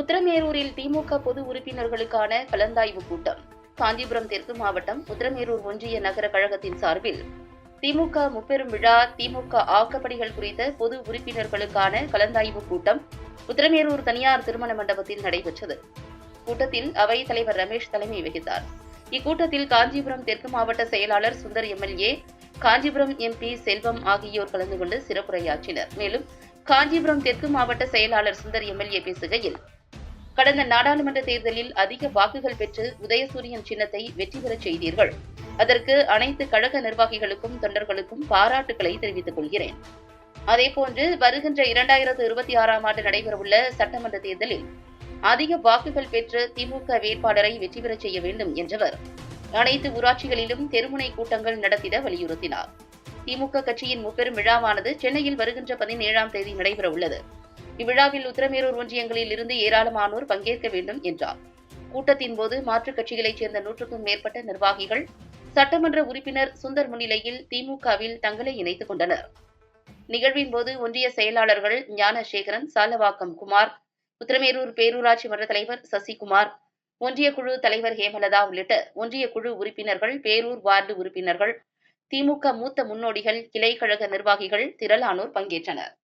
உத்திரமேரூரில் திமுக பொது உறுப்பினர்களுக்கான கலந்தாய்வு கூட்டம். காஞ்சிபுரம் தெற்கு மாவட்டம் உத்திரமேரூர் ஒன்றிய நகர கழகத்தின் சார்பில் திமுக முப்பெரும் விழா திமுக ஆக்கப்பணிகள் குறித்த பொது உறுப்பினர்களுக்கான கலந்தாய்வு கூட்டம் உத்திரமேரூர் தனியார் திருமண மண்டபத்தில் நடைபெற்றது. கூட்டத்தில் அவைத் தலைவர் ரமேஷ் தலைமை வகித்தார். இக்கூட்டத்தில் காஞ்சிபுரம் தெற்கு மாவட்ட செயலாளர் சுந்தர் எம்எல்ஏ, காஞ்சிபுரம் எம்பி செல்வம் ஆகியோர் கலந்து கொண்டு சிறப்புரையாற்றினர். மேலும் காஞ்சிபுரம் தெற்கு மாவட்ட செயலாளர் சுந்தர் எம்எல்ஏ பேசுகையில், கடந்த நாடாளுமன்ற தேர்தலில் அதிக வாக்குகள் பெற்று உதயசூரியன் சின்னத்தை வெற்றி பெறச் செய்தீர்கள். அதற்கு அனைத்து கழக நிர்வாகிகளுக்கும் தொண்டர்களுக்கும் பாராட்டுக்களை தெரிவித்துக் கொள்கிறேன். அதேபோன்று வருகின்ற 2026ஆம் ஆண்டு நடைபெறவுள்ள சட்டமன்ற தேர்தலில் அதிக வாக்குகள் பெற்று திமுக வேட்பாளரை வெற்றி பெறச் செய்ய வேண்டும் என்றவர் அனைத்து ஊராட்சிகளிலும் தெருமுனை கூட்டங்கள் நடத்திட வலியுறுத்தினார். திமுக கட்சியின் முப்பெரும் விழாவானது சென்னையில் வருகின்ற 17ஆம் தேதி நடைபெறவுள்ளது. இவ்விழாவில் உத்திரமேரூர் ஒன்றியங்களில் இருந்து ஏராளமானோர் பங்கேற்க வேண்டும் என்றார். கூட்டத்தின் போது மாற்றுக் கட்சிகளைச் சேர்ந்த 100க்கும் மேற்பட்ட நிர்வாகிகள் சட்டமன்ற உறுப்பினர் சுந்தர் முன்னிலையில் திமுகவில் தங்களை இணைத்துக் கொண்டனர். நிகழ்வின் போது ஒன்றிய செயலாளர்கள் ஞானசேகரன், சாலவாக்கம் குமார், உத்திரமேரூர் பேரூராட்சி மன்ற தலைவர் சசிகுமார், ஒன்றிய குழு தலைவர் ஹேமலதா உள்ளிட்ட ஒன்றிய குழு உறுப்பினர்கள், பேரூர் வார்டு உறுப்பினர்கள், திமுக மூத்த முன்னோடிகள், கிளை கழக நிர்வாகிகள் திரளானோர் பங்கேற்றனர்.